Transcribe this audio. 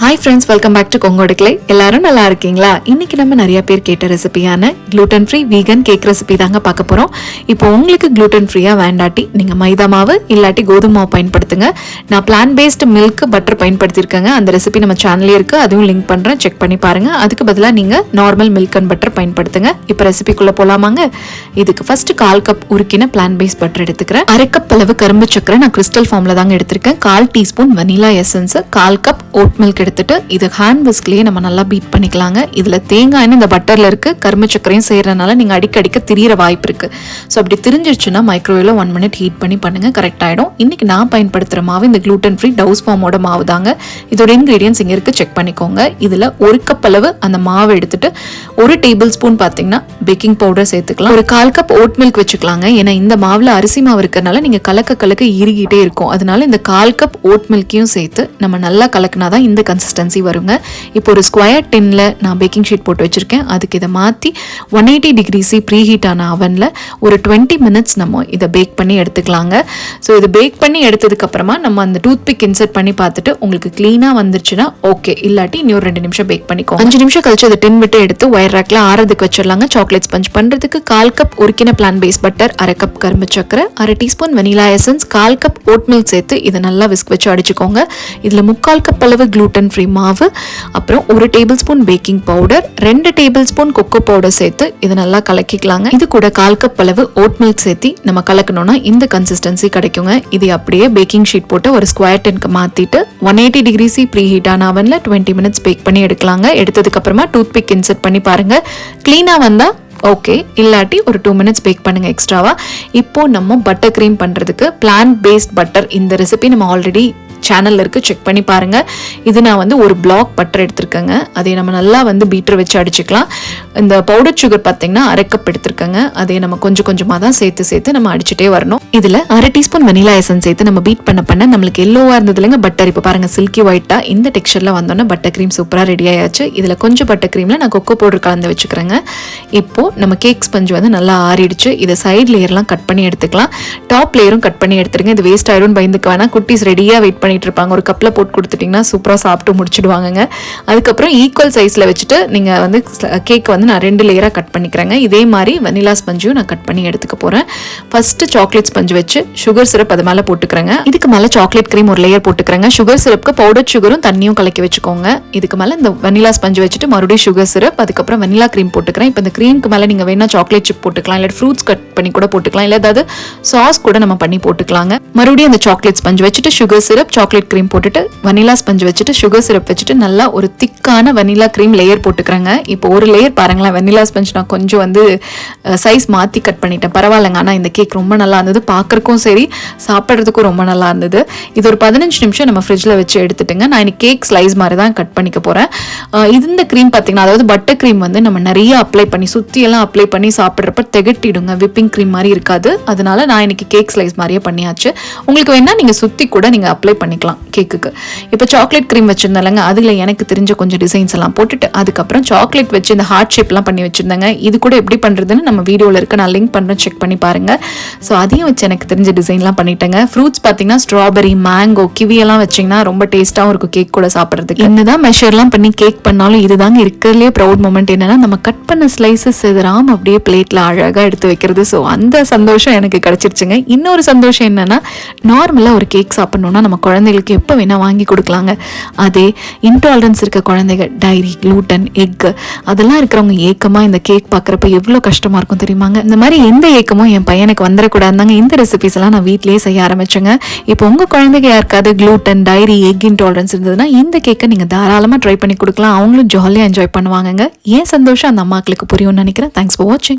Hi friends, welcome back to Kongu Adukkalai. எல்லாரும் நல்லா இருக்கீங்களா? இன்னைக்கு நம்ம நிறைய பேர் கேட்ட ரெசிபியான gluten free vegan cake recipe தாங்க பார்க்க போறோம். இப்போ உங்களுக்கு gluten free-ஆ வேண்டாட்டி நீங்க மைதா மாவு இல்லாட்டி கோதுமை மாவு பயன்படுத்துங்க. நான் plant based milk butter பயன்படுத்தியிருக்கேங்க. அந்த ரெசிபி நம்ம சேனல்லே இருக்கு. அதுவும் லிங்க் பண்றேன், செக் பண்ணி பாருங்க. அதுக்கு பதிலா நீங்க நார்மல் milk and butter பயன்படுத்துங்க. இப்போ ரெசிபிக்குள்ள போலாமாங்க? இதுக்கு ஃபர்ஸ்ட் 1/4 கப் உருக்கின plant based butter எடுத்துக்கிறேன். 1/2 கப் அளவு கரும்பு சக்கரை நான் கிறிஸ்டல் ஃபார்ம்ல தாங்க எடுத்திருக்கேன். 1/4 teaspoon vanilla essence, 1/4 cup oat milk எடுத்துட்டு இது ஹேண்ட் விஸ்க்லயே நம்ம நல்லா பீட் பண்ணிக்கலாங்க. இதுல தேங்காய் இந்த பட்டர்ல இருக்கு, கரும்பு சக்கரையும் செய்யறதுனால நீங்க அடிக்கடிக்க திரியற வாய்ப்பு இருக்கு. ஸோ அப்படி திரிஞ்சிருச்சுன்னா மைக்ரோவேவ்ல 1 மினிட் ஹீட் பண்ணி பண்ணுங்க, கரெக்ட் ஆயிடும். இன்னைக்கு நான் பயன்படுத்துற மாவு இந்த gluten free டவுஸ் ஃபார்மோட மாவு தாங்க. இதோட இன்கிரீடியன்ஸ் இங்க இருக்கு, செக் பண்ணிக்கோங்க. இதுல 1 கப் அளவு அந்த மாவு எடுத்துட்டு 1 டேபிள் ஸ்பூன் பாத்தீங்கன்னா பேக்கிங் பவுடர் சேர்த்துக்கலாம். ஒரு 1/4 கப் ஓட் மில்க் வச்சுக்கலாங்க. ஏன்னா இந்த மாவுல அரிசி மாவு இருக்கறனால நீங்க கலக்க கலக்க இறுகிட்டே இருக்கும். அதனால இந்த 1/4 கப் ஓட் மில்க்கையும் சேர்த்து நம்ம நல்லா கலக்கினாதான் இந்த கன்சிஸ்டன்சி வருங்க. இப்போ ஒரு ஸ்கொயர் டின்ல நான் பேக்கிங் ஷீட் போட்டு வச்சிருக்கேன். அதுக்கு இதை மாற்றி 180 டிகிரி ப்ரீ ஹீட் ஆன அவன்ல ஒரு 20 மினிட்ஸ் நம்ம இதை பேக் பண்ணி எடுத்துக்கலாங்க. ஸோ இதை பேக் பண்ணி எடுத்ததுக்கு அப்புறமா நம்ம அந்த டூத் பிக் இன்சர்ட் பண்ணி பார்த்துட்டு உங்களுக்கு கிளீனா வந்துருச்சுன்னா ஓகே, இல்லாட்டி இன்னொரு 2 நிமிஷம் பேக் பண்ணிக்கோங்க. 5 நிமிஷம் கழிச்சு அதை டின் விட்டு எடுத்து ஒயர் ரேக்ல ஆறதுக்கு வச்சிடலாங்க. சாக்லேட் ஸ்பஞ்ச் பண்றதுக்கு 1/4 கப் உருக்கின பிளான் பேஸ் பட்டர், 1/2 கப் கரும்பு சக்கரை, 1/2 teaspoon vanilla essence, 1/4 cup oat milk சேர்த்து இதை நல்லா விஸ்க் வச்சு அடிச்சுக்கோங்க. இதுல 3/4 கப் அளவு gluten free மாவு, அப்புறம் 1 table spoon baking powder, 2 table spoon cocoa powder சேர்த்து இதை நல்லா கலக்கிக்கலாங்க. இது கூட 1/4 கப் அளவு ஓட் மில்க் சேர்த்து நம்ம கலக்கணும்னா இந்த கன்சிஸ்டன்சி கிடைக்குங்க. இது அப்படியே பேக்கிங் ஷீட் போட்டு ஒரு ஸ்கொயர் டின்க்கு மாத்திட்டு 180 டிகிரி ப்ரீ ஹீட் ஆன அவன்ல 20 மினிட்ஸ் பேக் பண்ணி எடுக்கலாங்க. எடுத்ததுக்கு அப்புறமா டூத் பிக் இன்சர்ட் பண்ணி பாருங்க. கிளீனா வந்தா ஓகே, இல்லாட்டி ஒரு 2 மினிட்ஸ் பேக் பண்ணுங்க எக்ஸ்ட்ராவா. இப்போ நம்ம பட்டர் கிரீம் பண்றதுக்கு பிளான்ட் பேஸ்ட் பட்டர், இந்த ரெசிபி நம்ம ஆல்ரெடி சேனல்ல இருக்கு, செக் பண்ணி பாருங்க. இது நான் வந்து ஒரு பிளாக் பட்டர் எடுத்திருக்கேங்க. அதை நம்ம நல்லா வந்து பீட்டர் வச்சு அடிச்சுக்கலாம். இந்த பவுடர் சுகர் பார்த்தீங்கன்னா 1/2 கப் எடுத்திருக்கேங்க. அதை நம்ம கொஞ்சம் கொஞ்சமா தான் சேர்த்து நம்ம அடிச்சுட்டே வரணும். இதுல 1/2 டீஸ்பூன் வெனிலா எசன்ஸ் சேர்த்து நம்ம பீட் பண்ண நம்மளுக்கு எல்லோவா இருந்ததுலங்க பட்டர் இப்போ பாருங்க சில்கி ஒயிட்டா இந்த டெக்ஸ்சர்ல வந்தோன்னா பட்டர் கிரீம் சூப்பரா ரெடி ஆயாச்சு. இதுல கொஞ்சம் பட்டர் கிரீம்ல நான் கொக்கோ பவுடர் கலந்து வச்சுக்கிறேங்க. இப்போ நம்ம கேக் ஸ்பஞ்ச் வந்து நல்லா ஆறிடுச்சு. இதை சைட் லேயர்லாம் கட் பண்ணி எடுத்துக்கலாம். டாப் லேயரும் கட் பண்ணி எடுத்துருங்க. இது வேஸ்ட் ஆயிடும் பயந்துக்கு வேணா. குட்டீஸ் ரெடியா வெயிட் பண்ணிட்டு இருப்பாங்க. ஒரு கப்ல போட்டு கொடுத்துட்டீங்கன்னா சூப்பரா சாப்பிட்டு முடிச்சிடுவாங்க. அதுக்கப்புறம் ஈக்குவல் சைஸ்ல வச்சுட்டு நீங்க வந்து கேக் வந்து நான் 2 லேயரா கட் பண்ணிக்கிறேங்க. இதே மாதிரி வெனிலா ஸ்பஞ்சும் நான் கட் பண்ணி எடுத்துக்க போறேன். ஃபர்ஸ்ட் சாக்லேட் ஸ்பஞ்ச் வச்சு சுகர் சிரப் அது மேல போட்டுக்கிறேங்க. இதுக்கு மேல சாக்லேட் கிரீம் ஒரு லேயர் போட்டுக்கிறேங்க. சுகர் சிரப்க்கு பவுடர் சுகரும் தண்ணியும் கலக்கி வச்சுக்கோங்க. இதுக்கு மேல இந்த வெனிலா ஸ்பஞ்ச் வச்சுட்டு மறுபடியும் சுகர் சிரப், அதுக்கப்புறம் வெனிலா கிரீம் போட்டுக்கிறேன். இப்போ இந்த கிரீமுக்கு மேல நீங்க வேணா சாக்லேட் சிப் போட்டுக்கலாம், இல்ல ஃப்ரூட்ஸ் கட் பண்ணி கூட போட்டுக்கலாம், இல்ல ஏதாவது சாஸ் கூட நம்ம பண்ணி போட்டுக்கலாங்க. மறுபடியும் அந்த சாக்லேட் ஸ்பஞ்ச் வச்சுட்டு சுகர் சிரப், சாக்லேட் கிரீம் போட்டுட்டு வனிலா ஸ்பஞ்ச் வச்சுட்டு சுகர் சிரப் வச்சுட்டு நல்லா ஒரு திக்கான வனிலா கிரீம் லேயர் போட்டுக்கிறேங்க. இப்போ ஒரு லேயர் பாருங்களேன், வனிலா ஸ்பஞ்ச் நான் கொஞ்சம் வந்து சைஸ் மாற்றி கட் பண்ணிட்டேன், பரவாயில்லைங்க. ஆனால் இந்த கேக் ரொம்ப நல்லா இருந்தது, பார்க்கறக்கும் சரி சாப்பிட்றதுக்கும் ரொம்ப நல்லா இருந்தது. இது ஒரு 15 நிமிஷம் நம்ம ஃப்ரிட்ஜில் வச்சு எடுத்துட்டுங்க. நான் இன்னைக்கு கேக் ஸ்லைஸ் மாதிரி தான் கட் பண்ணிக்க போகிறேன். இந்த க்ரீம் பார்த்தீங்கன்னா, அதாவது பட்டர் க்ரீம் வந்து நம்ம நிறைய அப்ளை பண்ணி சுற்றியெல்லாம் அப்ளை பண்ணி சாப்பிட்றப்ப திகட்டிடுங்க, விப்பிங் க்ரீம் மாதிரி இருக்காது. அதனால நான் இன்னைக்கு கேக் ஸ்லைஸ் மாதிரியே பண்ணியாச்சு. உங்களுக்கு வேணா நீங்கள் சுற்றி கூட நீங்கள் அப்ளை பண்ணிக்கலாம் கேக்குக்கு. இப்போ சாக்லேட் கிரீம் வச்சிருந்தாலங்க, அதுல எனக்கு தெரிஞ்ச கொஞ்சம் டிசைன்ஸ் எல்லாம் போட்டுட்டு அதுக்கப்புறம் சாக்லேட் வச்சு இந்த ஹார்ட் ஷேப்லாம் பண்ணி வச்சிருந்தாங்க. இது கூட எப்படி பண்றதுன்னு நம்ம வீடியோல இருக்கு, நான் லிங்க் பண்றேன், செக் பண்ணி பாருங்க. ஸோ அதையும் வச்சு எனக்கு தெரிஞ்ச டிசைன்லாம் பண்ணிட்டேங்க. ஃப்ரூட்ஸ் பார்த்தீங்கன்னா ஸ்ட்ராபெரி, மேங்கோ, கிவி எல்லாம் வச்சிங்கன்னா ரொம்ப டேஸ்ட்டாகவும் இருக்கும் கேக் கூட சாப்பிட்றதுக்கு. என்னதான் மெஷர்லாம் பண்ணி கேக் பண்ணாலும் இதுதாங்க இருக்கிறதுலே ப்ரௌட் மூமெண்ட். என்னன்னா நம்ம கட் பண்ண ஸ்லைசஸ் எதிராம அப்படியே பிளேட்ல அழகா எடுத்து வைக்கிறது. ஸோ அந்த சந்தோஷம் எனக்கு கிடைச்சிருச்சுங்க. இன்னொரு சந்தோஷம் என்னன்னா, நார்மலா ஒரு கேக் சாப்பிடணும்னா நம்ம குழந்தைகளுக்கு எப்போ வேணா வாங்கி கொடுக்கலாங்க. அதே இன்டாலரன்ஸ் இருக்க குழந்தைகள் டைரி, gluten, எக் அதெல்லாம் இருக்கிறவங்க ஏக்கமா இந்த கேக் பார்க்குறப்ப எவ்வளோ கஷ்டமா இருக்கும் தெரியுமாங்க. இந்த மாதிரி எந்த ஏக்கமும் என் பையனுக்கு வந்துடக்கூடாதுதாங்க இந்த ரெசிபிஸ் எல்லாம் நான் வீட்லயே செய்ய ஆரம்பிச்சேங்க. இப்போ உங்க குழந்தைங்க யாருக்காவது gluten, டைரி, எக் இன்டாலரன்ஸ் இருந்ததுன்னா இந்த கேக்கை நீங்க தாராளமா ட்ரை பண்ணி கொடுக்கலாம். அவங்களும் ஜாலியாக என்ஜாய் பண்ணுவாங்க. ஏன் சந்தோஷம் அந்த அம்மாக்களுக்கு புரியும்னு நினைக்கிறேன். தேங்க்ஸ் ஃபார் வாட்சிங்.